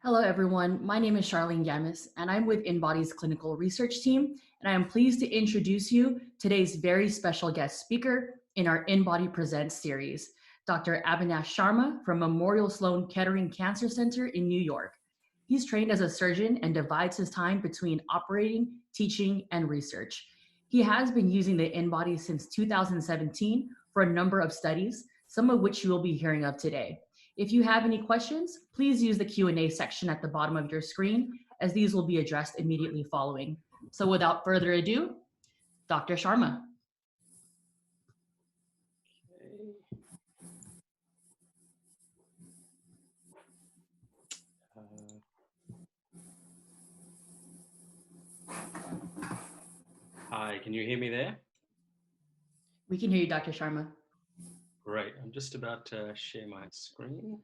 Hello, everyone. My name is Charlene Yamis, and I'm with InBody's clinical research team, and I am pleased to introduce you today's very special guest speaker in our InBody Presents series, Dr. Avinash Sharma from Memorial Sloan Kettering Cancer Center in New York. He's trained as a surgeon and divides his time between operating, teaching, and research. He has been using the InBody since 2017 for a number of studies, some of which you will be hearing of today. If you have any questions, please use the Q&A section at the bottom of your screen, as these will be addressed immediately following. So without further ado, Dr. Sharma. Hi, can you hear me there? We can hear you, Dr. Sharma. Great. I'm just about to share my screen.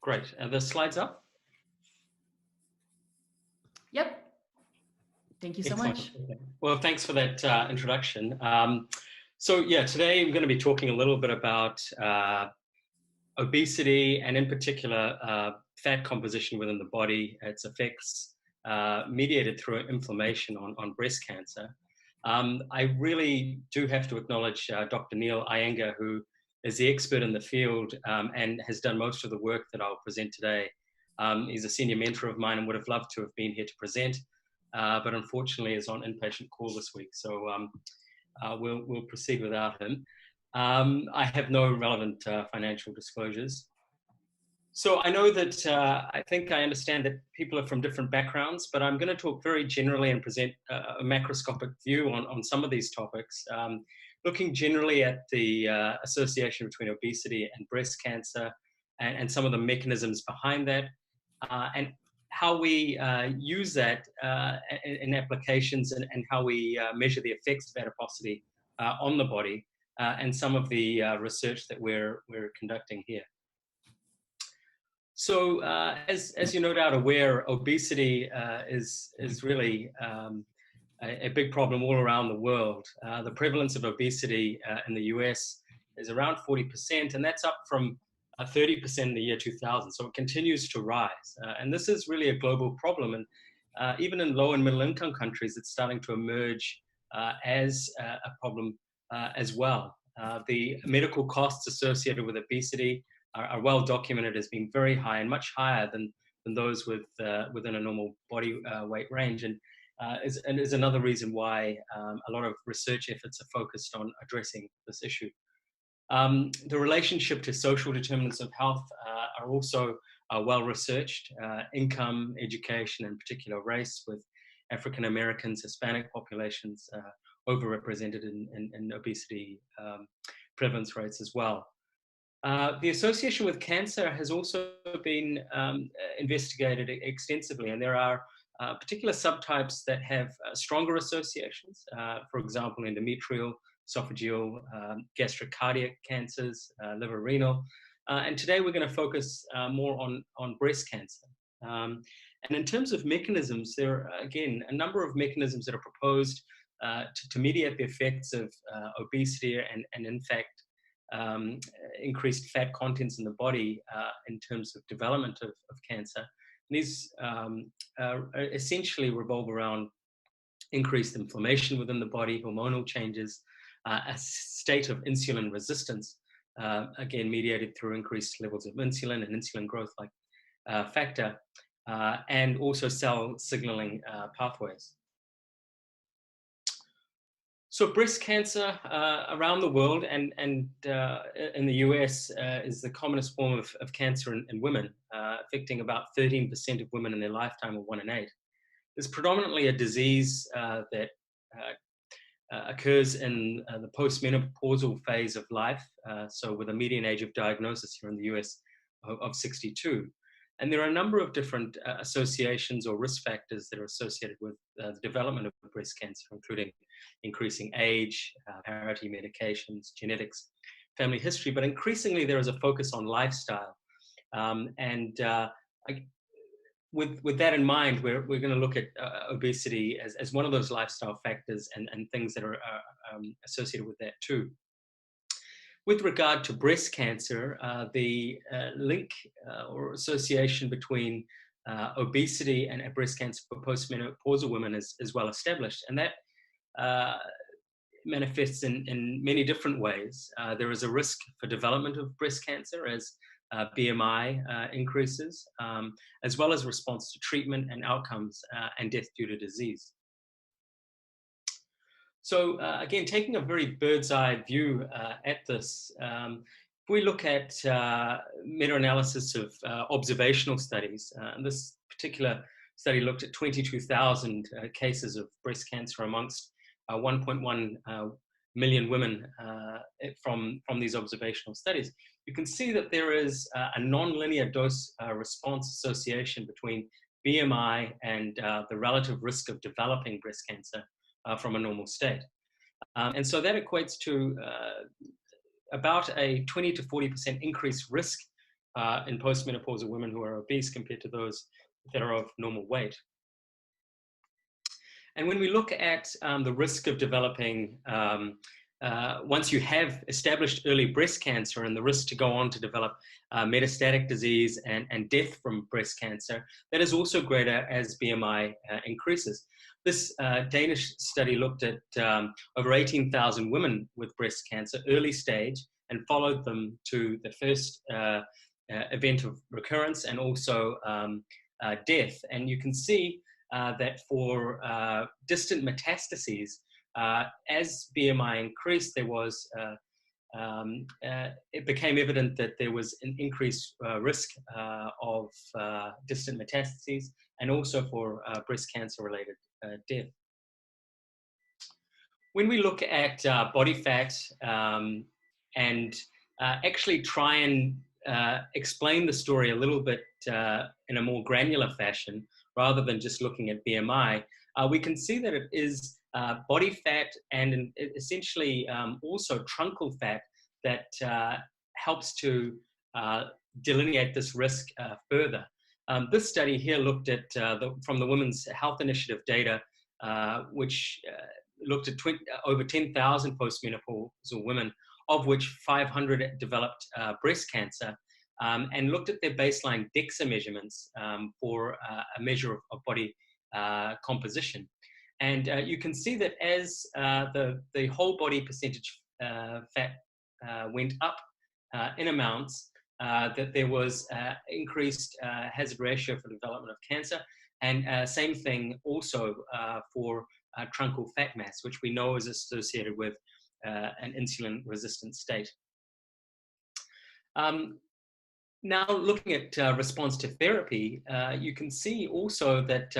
Great. Are the slides up? Yep. Thank you so Excellent. much. Okay. Well, thanks for that introduction. Today we're going to be talking a little bit about obesity and in particular fat composition within the body, its effects mediated through inflammation on breast cancer. I really do have to acknowledge Dr. Neil Iyengar, who is the expert in the field and has done most of the work that I'll present today. He's a senior mentor of mine and would have loved to have been here to present, but unfortunately is on inpatient call this week. So we'll proceed without him. I have no relevant financial disclosures. So I know that I think I understand that people are from different backgrounds, but I'm going to talk very generally and present a macroscopic view on some of these topics, looking generally at the association between obesity and breast cancer and some of the mechanisms behind that, and how we use that in applications and how we measure the effects of adiposity on the body, and some of the research that we're conducting here. So, as you're no doubt aware, obesity is really a big problem all around the world. The prevalence of obesity in the US is around 40%, and that's up from 30% in the year 2000. So it continues to rise, and this is really a global problem. And even in low and middle income countries, it's starting to emerge as a problem as well. The medical costs associated with obesity are well documented as being very high and much higher than those within a normal body weight range, and is another reason why a lot of research efforts are focused on addressing this issue. The relationship to social determinants of health are also well researched. Income, education, and particular race, with African Americans, Hispanic populations overrepresented in obesity prevalence rates as well. The association with cancer has also been investigated extensively, and there are particular subtypes that have stronger associations, for example, endometrial, esophageal, gastric cardiac cancers, liver renal. And today we're going to focus more on breast cancer. And in terms of mechanisms, there are, again, a number of mechanisms that are proposed to mediate the effects of obesity and in fact, increased fat contents in the body in terms of development of cancer. And these essentially revolve around increased inflammation within the body, hormonal changes, a state of insulin resistance, again mediated through increased levels of insulin and insulin growth-like factor, and also cell signaling pathways. So breast cancer around the world and in the US is the commonest form of cancer in women, affecting about 13% of women in their lifetime, or 1 in 8. It's predominantly a disease that occurs in the postmenopausal phase of life, so with a median age of diagnosis here in the US of 62. And there are a number of different associations or risk factors that are associated with the development of breast cancer, including increasing age, parity medications, genetics, family history. But increasingly, there is a focus on lifestyle. with that in mind, we're going to look at obesity as one of those lifestyle factors and things that are associated with that too. With regard to breast cancer, the link or association between obesity and breast cancer for postmenopausal women is well established, and that manifests in many different ways. There is a risk for development of breast cancer as BMI increases, as well as response to treatment and outcomes and death due to disease. So again, taking a very bird's eye view at this, if we look at meta-analysis of observational studies, and this particular study looked at 22,000 cases of breast cancer amongst 1.1 million women from these observational studies, you can see that there is a non-linear dose response association between BMI and the relative risk of developing breast cancer from a normal state. And so that equates to about a 20 to 40% increased risk in postmenopausal women who are obese compared to those that are of normal weight. And when we look at the risk of developing, once you have established early breast cancer and the risk to go on to develop metastatic disease and death from breast cancer, that is also greater as BMI increases. This Danish study looked at over 18,000 women with breast cancer, early stage, and followed them to the first event of recurrence and also death. And you can see that for distant metastases, as BMI increased, there was it became evident that there was an increased risk of distant metastases and also for breast cancer-related death. When we look at body fat and actually try and explain the story a little bit in a more granular fashion, rather than just looking at BMI, we can see that it is body fat and essentially also truncal fat that helps to delineate this risk further. This study here looked at, from the Women's Health Initiative data, which looked at over 10,000 postmenopausal women, of which 500 developed breast cancer, and looked at their baseline DEXA measurements for a measure of body composition. And you can see that as the whole body percentage fat went up in amounts, that there was increased hazard ratio for development of cancer, and same thing also for truncal fat mass, which we know is associated with an insulin-resistant state. Now, looking at response to therapy, you can see also that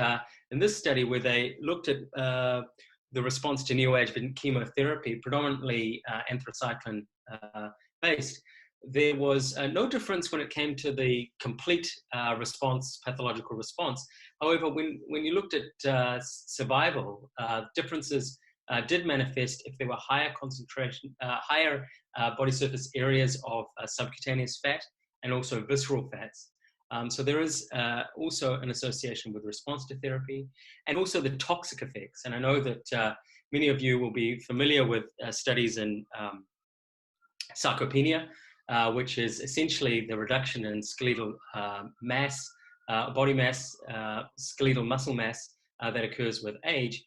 in this study where they looked at the response to neoadjuvant chemotherapy, predominantly anthracycline-based, there was no difference when it came to the complete response, pathological response. However, when you looked at survival, differences did manifest if there were higher concentration, higher body surface areas of subcutaneous fat and also visceral fats. So there is also an association with response to therapy and also the toxic effects. And I know that many of you will be familiar with studies in sarcopenia, which is essentially the reduction in skeletal mass, body mass, skeletal muscle mass that occurs with age.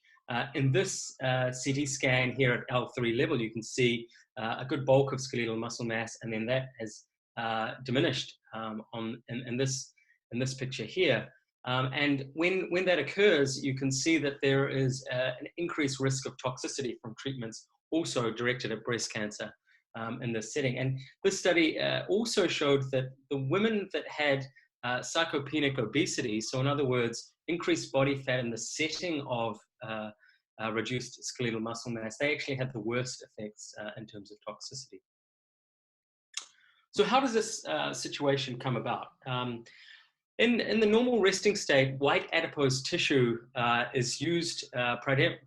In this CT scan here at L3 level, you can see a good bulk of skeletal muscle mass, and then that has diminished in this picture here. And when that occurs, you can see that there is an increased risk of toxicity from treatments also directed at breast cancer in this setting. And this study also showed that the women that had sarcopenic obesity, so in other words, increased body fat in the setting of reduced skeletal muscle mass, they actually had the worst effects in terms of toxicity. So how does this situation come about? In the normal resting state, white adipose tissue is used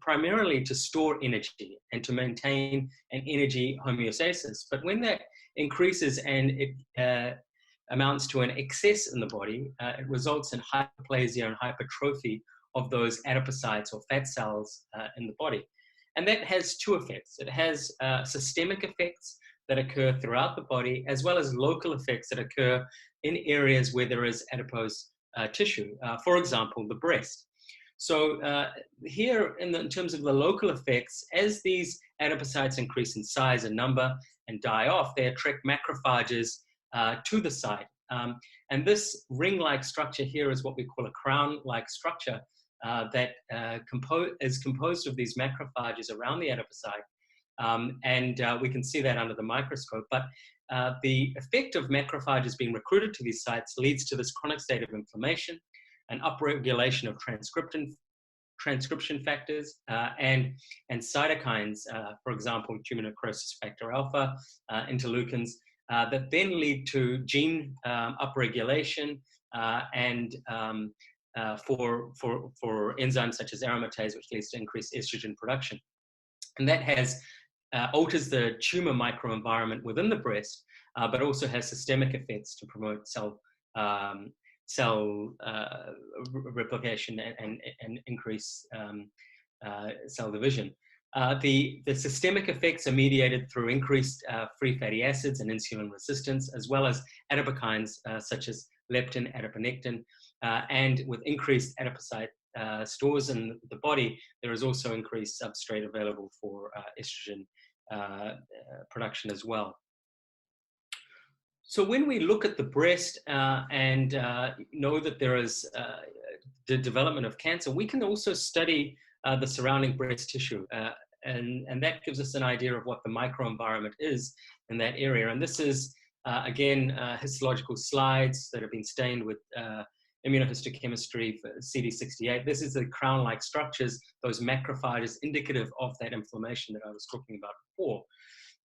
primarily to store energy and to maintain an energy homeostasis. But when that increases and it amounts to an excess in the body, it results in hyperplasia and hypertrophy of those adipocytes or fat cells in the body. And that has two effects. It has systemic effects that occur throughout the body, as well as local effects that occur in areas where there is adipose tissue, for example, the breast. So here, in terms of the local effects, as these adipocytes increase in size and number and die off, they attract macrophages to the site. And this ring-like structure here is what we call a crown-like structure that is composed of these macrophages around the adipocyte. And we can see that under the microscope. But the effect of macrophages being recruited to these sites leads to this chronic state of inflammation, an upregulation of transcription factors and cytokines, for example, tumor necrosis factor alpha, interleukins, that then lead to gene upregulation and for enzymes such as aromatase, which leads to increased estrogen production. And that has alters the tumor microenvironment within the breast, but also has systemic effects to promote cell replication and increase cell division. The systemic effects are mediated through increased free fatty acids and insulin resistance, as well as adipokines such as leptin, adiponectin, and with increased adipocyte stores in the body, there is also increased substrate available for estrogen production as well. So when we look at the breast and know that there is the development of cancer, we can also study the surrounding breast tissue. And that gives us an idea of what the microenvironment is in that area. And this is, again, histological slides that have been stained with immunohistochemistry for CD68. This is the crown-like structures, those macrophages indicative of that inflammation that I was talking about before.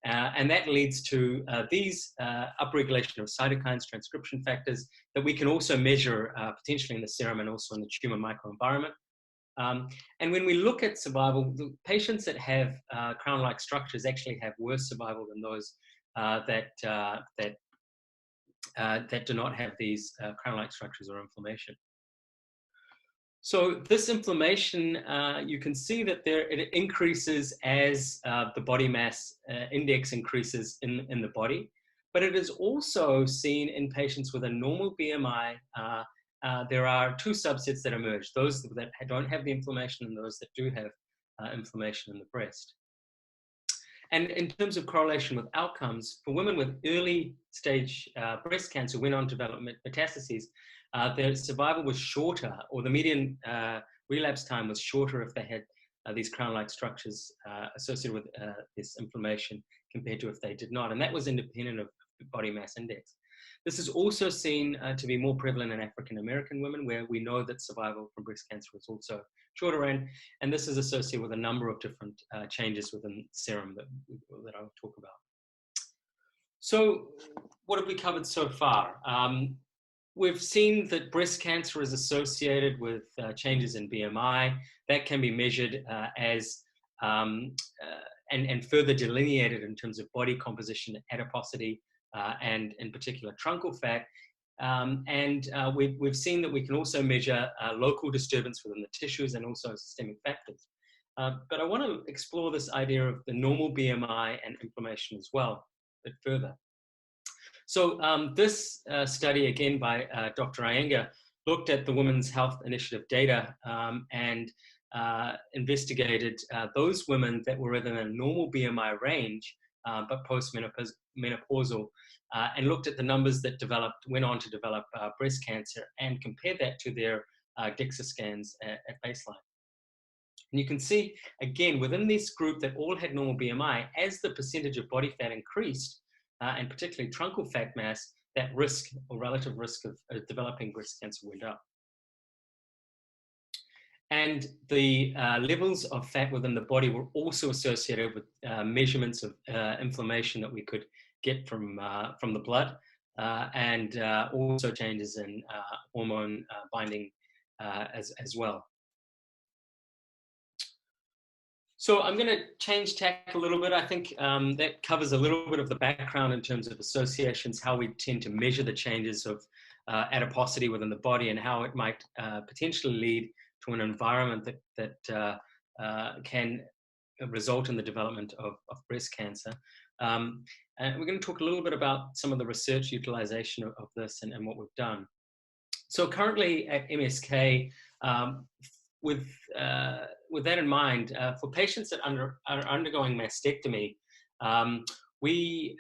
And that leads to these upregulation of cytokines, transcription factors that we can also measure potentially in the serum and also in the tumor microenvironment. And when we look at survival, the patients that have crown-like structures actually have worse survival than those that do not have these crown-like structures or inflammation. So this inflammation, you can see that it increases as the body mass index increases in the body, but it is also seen in patients with a normal BMI. There are two subsets that emerge, those that don't have the inflammation and those that do have inflammation in the breast. And in terms of correlation with outcomes, for women with early stage breast cancer who went on to develop metastases, their survival was shorter, or the median relapse time was shorter if they had these crown-like structures associated with this inflammation compared to if they did not. And that was independent of body mass index. This is also seen to be more prevalent in African-American women, where we know that survival from breast cancer is also shorter, and this is associated with a number of different changes within serum that I'll talk about. So what have we covered so far? We've seen that breast cancer is associated with changes in BMI that can be measured and further delineated in terms of body composition, adiposity, and in particular truncal fat. We've seen that we can also measure local disturbance within the tissues and also systemic factors. But I want to explore this idea of the normal BMI and inflammation as well a bit further. So this study, again by Dr. Iyengar, looked at the Women's Health Initiative data and investigated those women that were within a normal BMI range, but post-menopausal, and looked at the numbers that went on to develop breast cancer and compared that to their DEXA scans at baseline. And you can see, again, within this group that all had normal BMI, as the percentage of body fat increased, and particularly truncal fat mass, that risk or relative risk of developing breast cancer went up. And the levels of fat within the body were also associated with measurements of inflammation that we could get from the blood, and also changes in hormone binding as well. So I'm going to change tack a little bit. I think that covers a little bit of the background in terms of associations, how we tend to measure the changes of adiposity within the body, and how it might potentially lead to an environment that can result in the development of breast cancer. And we're going to talk a little bit about some of the research utilization of this and what we've done. So currently at MSK, with that in mind, for patients that are undergoing mastectomy, we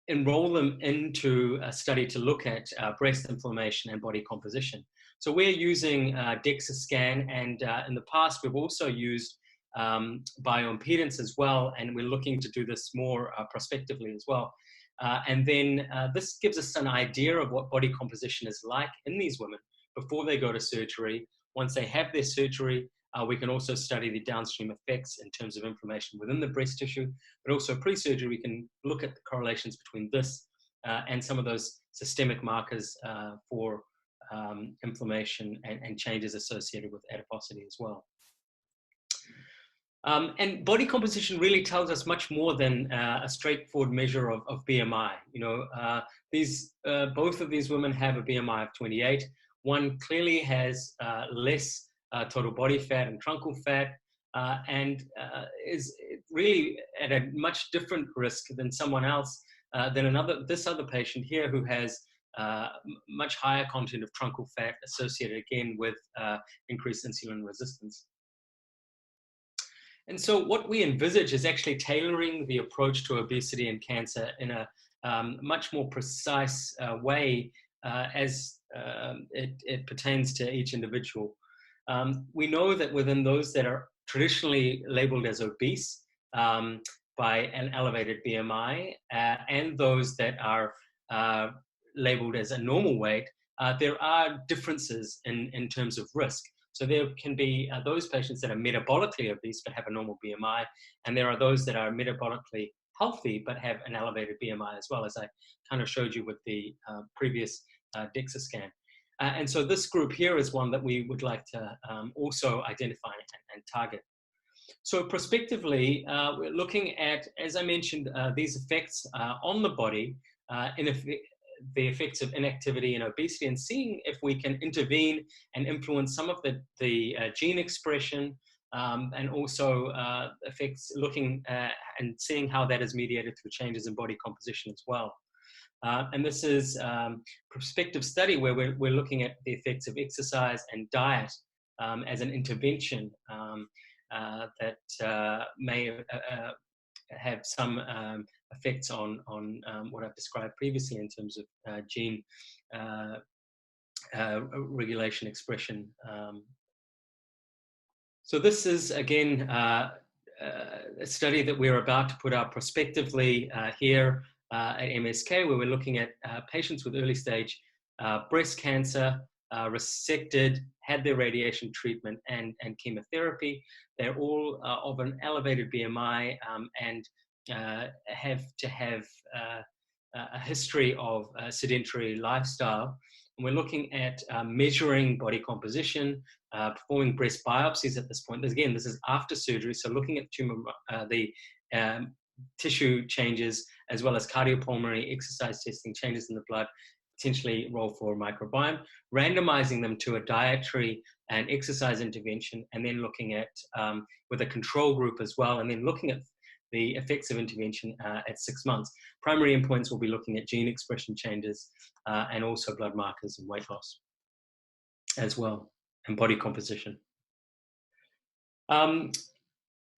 enroll them into a study to look at breast inflammation and body composition. So we're using DEXA scan, and in the past we've also used bioimpedance as well, and we're looking to do this more prospectively as well. And then this gives us an idea of what body composition is like in these women before they go to surgery. Once they have their surgery, we can also study the downstream effects in terms of inflammation within the breast tissue, but also pre-surgery, we can look at the correlations between this and some of those systemic markers for inflammation and changes associated with adiposity as well. And body composition really tells us much more than a straightforward measure of BMI. You know, both of these women have a BMI of 28. One clearly has less total body fat and truncal fat, and is really at a much different risk than someone else, this other patient here who has much higher content of truncal fat associated again with increased insulin resistance. And so what we envisage is actually tailoring the approach to obesity and cancer in a much more precise way as it pertains to each individual. We know that within those that are traditionally labeled as obese by an elevated BMI and those that are labeled as a normal weight, there are differences in terms of risk. So there can be those patients that are metabolically obese but have a normal BMI, and there are those that are metabolically healthy but have an elevated BMI as well, as I kind of showed you with the previous DEXA scan. And so this group here is one that we would like to also identify and target. So prospectively, we're looking at, as I mentioned, these effects on the body, the effects of inactivity and obesity, and seeing if we can intervene and influence some of the gene expression, and also effects looking and seeing how that is mediated through changes in body composition as well. And this is a prospective study where we're looking at the effects of exercise and diet as an intervention that may have some effects on what I've described previously in terms of gene regulation expression. So this is, again, a study that we're about to put out prospectively here at MSK, where we're looking at patients with early stage breast cancer, resected, had their radiation treatment and chemotherapy. They're all of an elevated BMI and have to have a history of sedentary lifestyle. And we're looking at measuring body composition, performing breast biopsies at this point. Again, this is after surgery, so looking at the tissue changes, as well as cardiopulmonary exercise testing, changes in the blood, potentially role for microbiome, randomizing them to a dietary and exercise intervention, and then looking at with a control group as well, and then looking at the effects of intervention at 6 months. Primary endpoints will be looking at gene expression changes and also blood markers and weight loss as well, and body composition.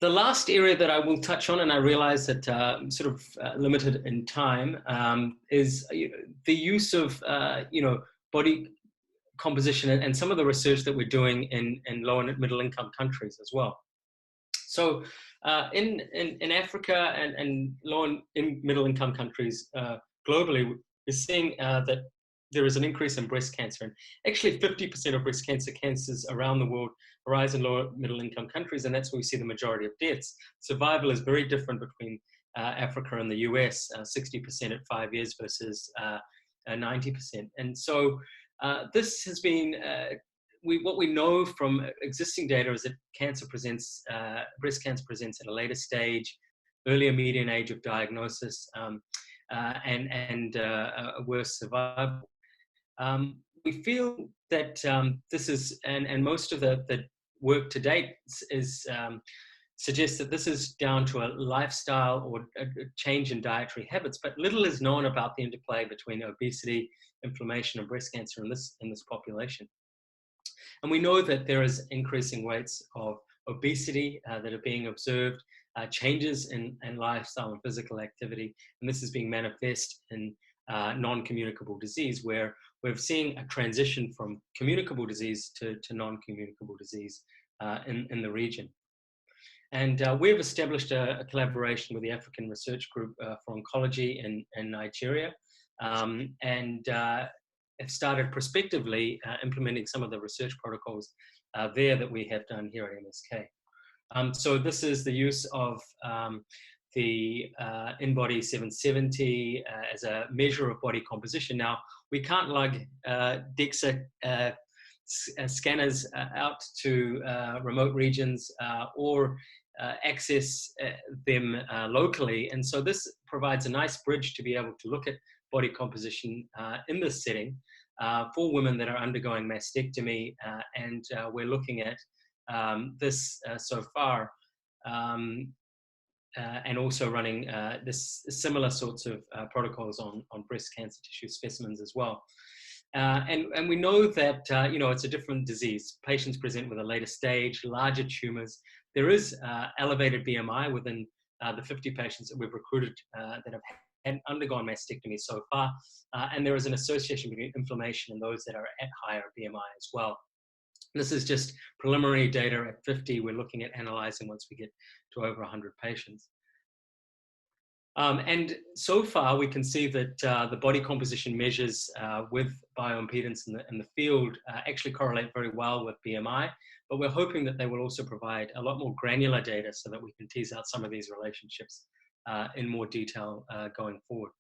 The last area that I will touch on, and I realize that I'm sort of limited in time, is the use of body composition and some of the research that we're doing in low and middle income countries as well. So in Africa and low and middle income countries globally, we're seeing that there is an increase in breast cancer. And actually 50% of breast cancer cases around the world arise in low and middle income countries, and that's where we see the majority of deaths. Survival is very different between Africa and the US, 60% at 5 years versus 90%. And so this has been what we know from existing data is that breast cancer presents at a later stage, earlier median age of diagnosis, and a worse survival. We feel that this is, and most of the work to date suggests that this is down to a lifestyle or a change in dietary habits, but little is known about the interplay between obesity, inflammation, and breast cancer in this population. And we know that there is increasing rates of obesity that are being observed, changes in lifestyle and physical activity, and this is being manifest in non-communicable disease, where we're seeing a transition from communicable disease to non-communicable disease in the region. And we've established a collaboration with the African Research Group for Oncology in Nigeria, and have started prospectively implementing some of the research protocols there that we have done here at MSK. So this is the use of the InBody 770 as a measure of body composition. Now, we can't lug DEXA scanners out to remote regions or access them locally. And so this provides a nice bridge to be able to look at body composition in this setting for women that are undergoing mastectomy. And we're looking at this so far. And also running this similar sorts of protocols on breast cancer tissue specimens as well. And we know that, it's a different disease. Patients present with a later stage, larger tumors. There is elevated BMI within the 50 patients that we've recruited that have undergone mastectomy so far. And there is an association between inflammation and those that are at higher BMI as well. This is just preliminary data at 50. We're looking at analyzing once we get to over 100 patients. And so far, we can see that the body composition measures with bioimpedance in the field actually correlate very well with BMI, but we're hoping that they will also provide a lot more granular data so that we can tease out some of these relationships in more detail going forward.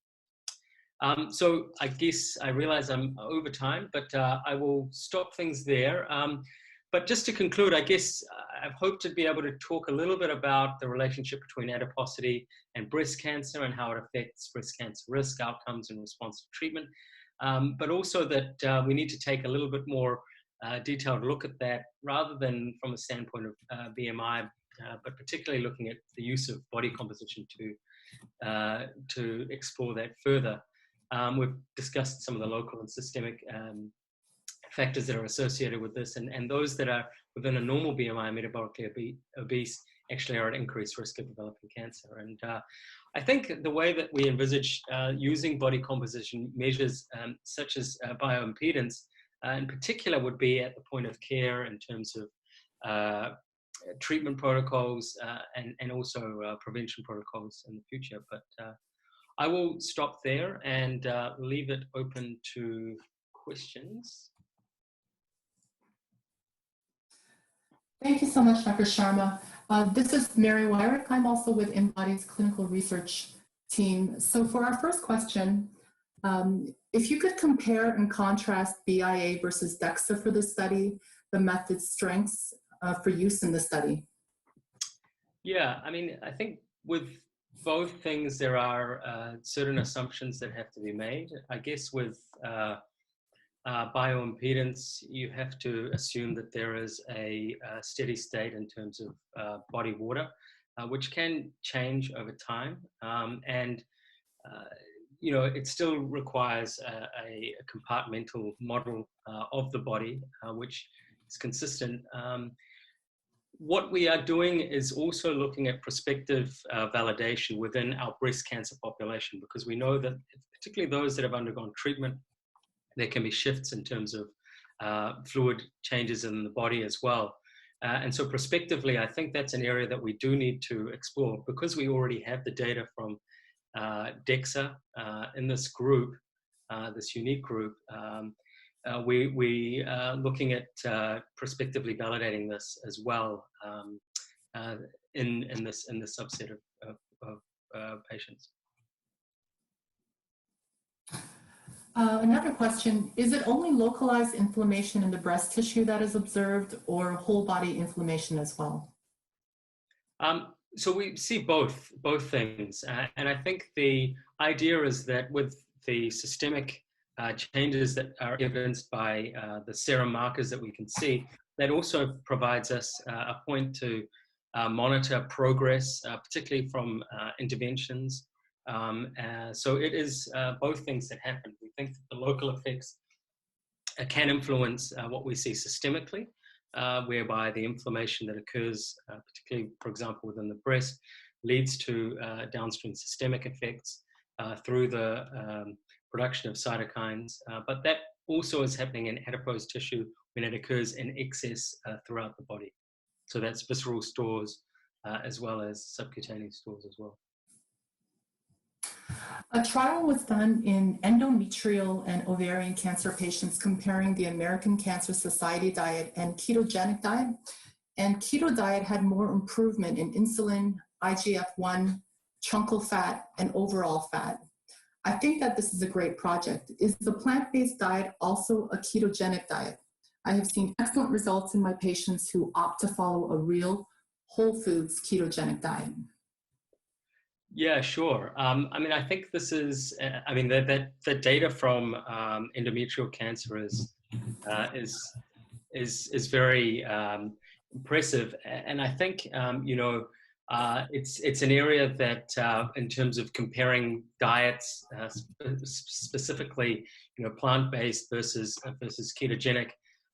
So I guess I realize I'm over time, but I will stop things there. But just to conclude, I guess I've hoped to be able to talk a little bit about the relationship between adiposity and breast cancer and how it affects breast cancer risk, outcomes, and response to treatment. But also that we need to take a little bit more detailed look at that rather than from a standpoint of BMI, but particularly looking at the use of body composition to explore that further. We've discussed some of the local and systemic factors that are associated with this, and those that are within a normal BMI, metabolically obese, actually are at increased risk of developing cancer. And I think the way that we envisage using body composition measures such as bioimpedance in particular would be at the point of care in terms of treatment protocols and also prevention protocols in the future. But I will stop there and leave it open to questions. Thank you so much, Dr. Sharma. This is Mary Wyrick. I'm also with InBody's clinical research team. So for our first question, if you could compare and contrast BIA versus DEXA for the study, the method's strengths for use in the study. Yeah, I mean, I think with both things, there are certain assumptions that have to be made. I guess with bioimpedance, you have to assume that there is a steady state in terms of body water, which can change over time. And it still requires a compartmental model of the body, which is consistent. What we are doing is also looking at prospective validation within our breast cancer population, because we know that particularly those that have undergone treatment, there can be shifts in terms of fluid changes in the body as well. And so prospectively, I think that's an area that we do need to explore, because we already have the data from DEXA in this group, this unique group. We are looking at prospectively validating this as well in this subset of patients. Another question, is it only localized inflammation in the breast tissue that is observed, or whole body inflammation as well? So we see both things. And I think the idea is that with the systemic changes that are evidenced by the serum markers that we can see, that also provides us a point to monitor progress, particularly from interventions. So it is both things that happen. We think that the local effects can influence what we see systemically, whereby the inflammation that occurs, particularly, for example, within the breast, leads to downstream systemic effects through the production of cytokines. But that also is happening in adipose tissue when it occurs in excess throughout the body. So that's visceral stores as well as subcutaneous stores as well. A trial was done in endometrial and ovarian cancer patients comparing the American Cancer Society diet and ketogenic diet. And keto diet had more improvement in insulin, IGF-1, truncal fat, and overall fat. I think that this is a great project. Is the plant-based diet also a ketogenic diet? I have seen excellent results in my patients who opt to follow a real whole foods ketogenic diet. Yeah, sure. I mean, I think this is. I mean, the data from endometrial cancer is very impressive, and I think you know it's an area that in terms of comparing diets, specifically plant-based versus ketogenic,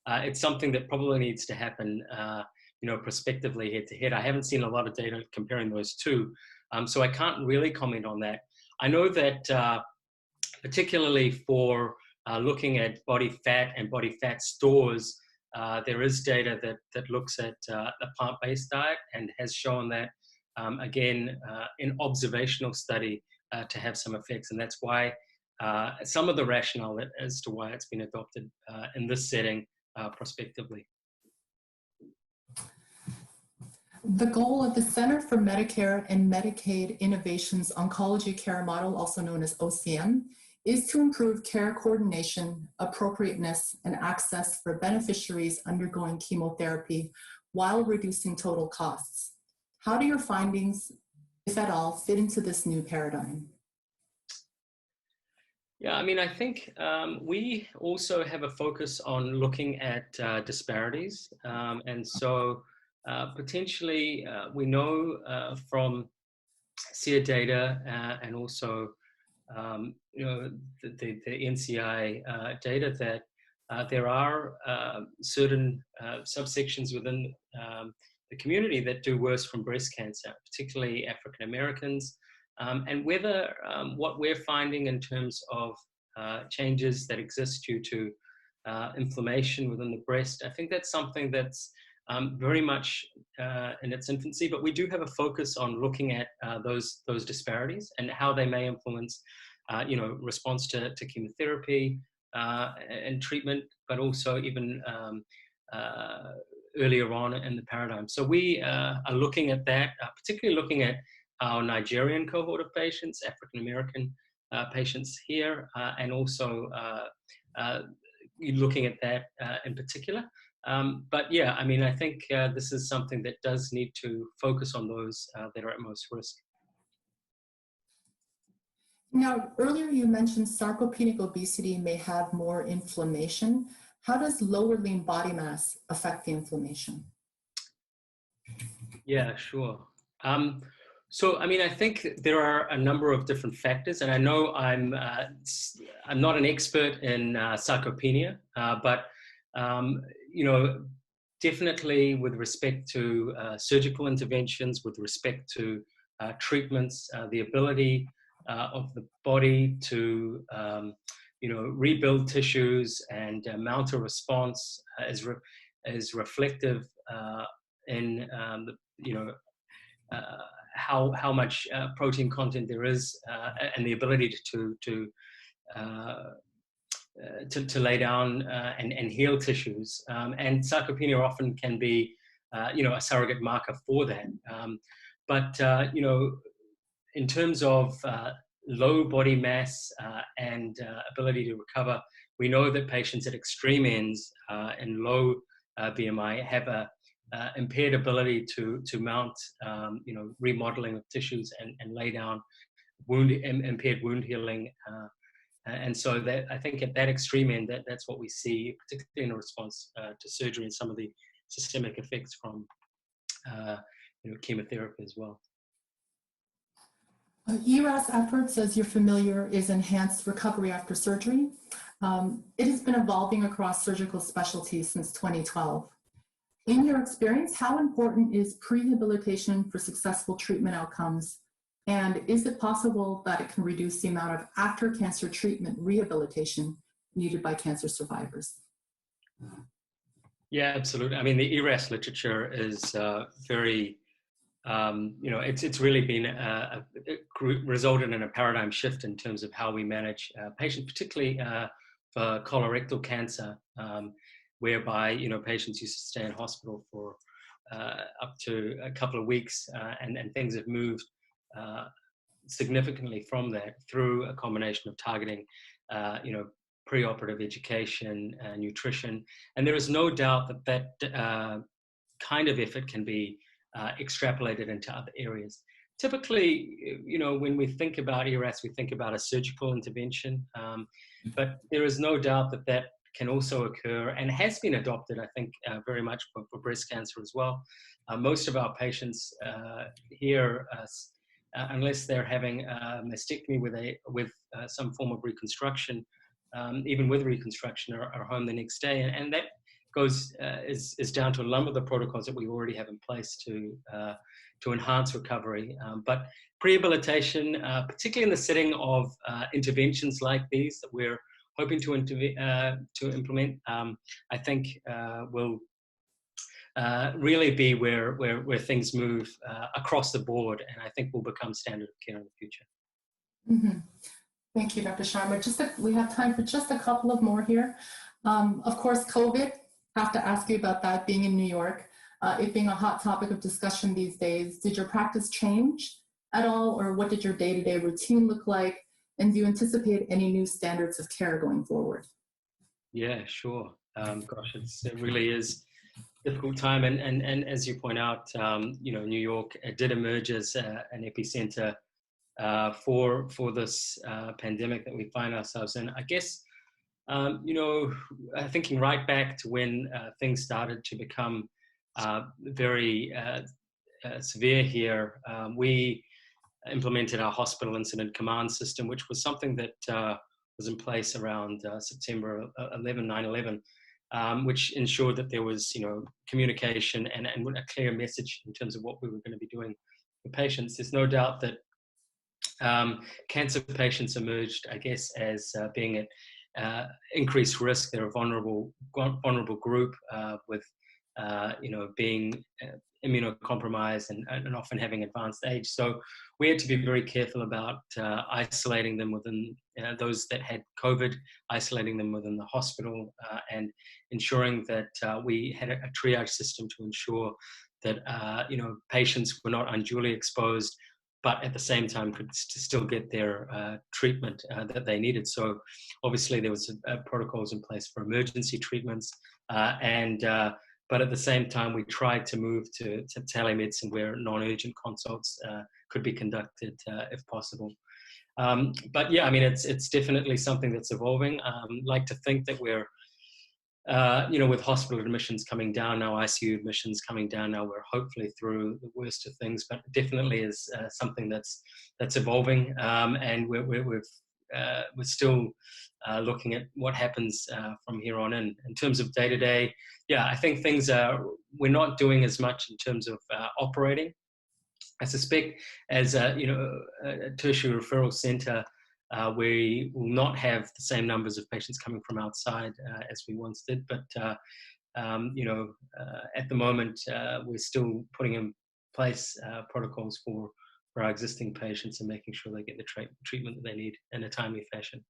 it's something that probably needs to happen prospectively head to head. I haven't seen a lot of data comparing those two. So I can't really comment on that. I know that particularly for looking at body fat and body fat stores, there is data that looks at a plant-based diet and has shown that, again, in observational study to have some effects. And that's why some of the rationale as to why it's been adopted in this setting prospectively. The goal of the Center for Medicare and Medicaid Innovations Oncology Care Model, also known as OCM, is to improve care coordination, appropriateness, and access for beneficiaries undergoing chemotherapy while reducing total costs. How do your findings, if at all, fit into this new paradigm? Yeah, I mean, I think we also have a focus on looking at disparities. And so potentially, we know from SEER data and also, the NCI data that there are certain subsections within the community that do worse from breast cancer, particularly African Americans, and whether what we're finding in terms of changes that exist due to inflammation within the breast, I think that's something that's very much in its infancy, but we do have a focus on looking at those disparities and how they may influence, response to chemotherapy and treatment, but also even earlier on in the paradigm. So we are looking at that, particularly looking at our Nigerian cohort of patients, African American patients here, and also looking at that in particular. But yeah, I mean, I think this is something that does need to focus on those that are at most risk. Now, earlier you mentioned sarcopenic obesity may have more inflammation. How does lower lean body mass affect the inflammation? Yeah, sure. So, I mean, I think there are a number of different factors, and I know I'm not an expert in sarcopenia, but definitely with respect to surgical interventions, with respect to treatments, the ability of the body to, rebuild tissues and mount a response is reflective in how much protein content there is and the ability to lay down and heal tissues. And sarcopenia often can be, a surrogate marker for that. But in terms of low body mass and ability to recover. We know that patients at extreme ends and low BMI have a impaired ability to mount, remodeling of tissues and lay down impaired wound healing. And so that, I think at that extreme end, that's what we see, particularly in response to surgery and some of the systemic effects from chemotherapy as well. ERAS efforts, as you're familiar, is enhanced recovery after surgery. It has been evolving across surgical specialties since 2012. In your experience, how important is prehabilitation for successful treatment outcomes? And is it possible that it can reduce the amount of after-cancer treatment rehabilitation needed by cancer survivors? Yeah, absolutely. I mean, the ERAS literature is very, it's really been resulted in a paradigm shift in terms of how we manage patients, particularly for colorectal cancer, whereby, patients used to stay in hospital for up to a couple of weeks, and things have moved significantly from that through a combination of targeting, preoperative education, nutrition, and there is no doubt that kind of effort can be extrapolated into other areas. Typically, when we think about ERAS, we think about a surgical intervention, but there is no doubt that can also occur and has been adopted, I think, very much for breast cancer as well. Most of our patients here, unless they're having a mastectomy with some form of reconstruction, even with reconstruction, are home the next day, and that is down to a number of the protocols that we already have in place to enhance recovery. But prehabilitation, particularly in the setting of interventions like these that we're hoping to implement, I think will really be where things move across the board, and I think will become standard of care in the future. Mm-hmm. Thank you, Dr. Sharma. We have time for just a couple of more here. Of course, COVID, have to ask you about that, being in New York, it being a hot topic of discussion these days. Did your practice change at all, or what did your day-to-day routine look like? And do you anticipate any new standards of care going forward? Yeah, sure. Gosh, it really is a difficult time. And as you point out, New York did emerge as an epicenter for this pandemic that we find ourselves in. I guess, thinking right back to when things started to become very severe here, we implemented our hospital incident command system, which was something that was in place around September 9/11, which ensured that there was, communication and a clear message in terms of what we were going to be doing for patients. There's no doubt that cancer patients emerged, I guess, as being at increased risk. They're a vulnerable group with, being immunocompromised and often having advanced age. So we had to be very careful about isolating them within those that had COVID, isolating them within the hospital, and ensuring that we had a triage system to ensure that patients were not unduly exposed, but at the same time could still get their treatment that they needed. So obviously there was protocols in place for emergency treatments, but at the same time we tried to move to telemedicine where non-urgent consults could be conducted if possible. But yeah, I mean, it's definitely something that's evolving. Like to think that we're, with hospital admissions coming down now, ICU admissions coming down now, we're hopefully through the worst of things, but definitely is something that's evolving, and we're still looking at what happens from here on in terms of day-to-day. Yeah, I think we're not doing as much in terms of operating. I suspect as a tertiary referral center, we will not have the same numbers of patients coming from outside as we once did. But, at the moment, we're still putting in place protocols for our existing patients and making sure they get the treatment that they need in a timely fashion.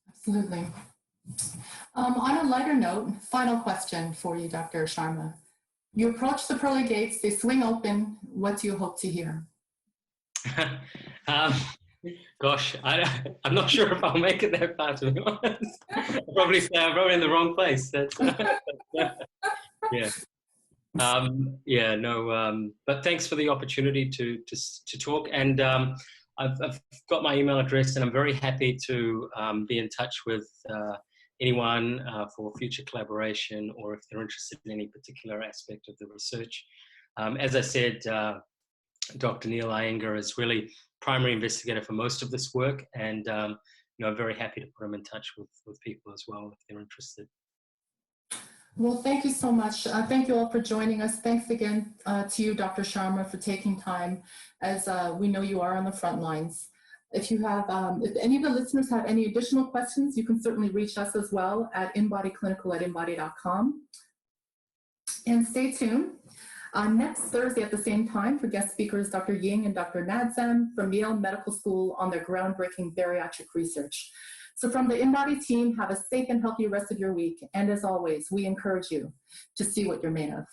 Absolutely. On a lighter note, final question for you, Dr. Sharma. You approach the pearly gates, they swing open. What do you hope to hear? Gosh, I'm not sure if I'll make it that far, to be honest. I'm probably in the wrong place. That's, yeah. Yeah, no, but thanks for the opportunity to talk. And I've got my email address, and I'm very happy to be in touch with anyone for future collaboration, or if they're interested in any particular aspect of the research. As I said, Dr. Neil Iyengar is really primary investigator for most of this work, and I'm very happy to put him in touch with people as well if they're interested. Well, thank you so much. Thank you all for joining us. Thanks again to you, Dr. Sharma, for taking time, as we know you are on the front lines. If you have, if any of the listeners have any additional questions, you can certainly reach us as well at InBodyClinical@InBody.com. And stay tuned. Next Thursday at the same time for guest speakers Dr. Ying and Dr. Nadzam from Yale Medical School on their groundbreaking bariatric research. So from the InBody team, have a safe and healthy rest of your week. And as always, we encourage you to see what you're made of.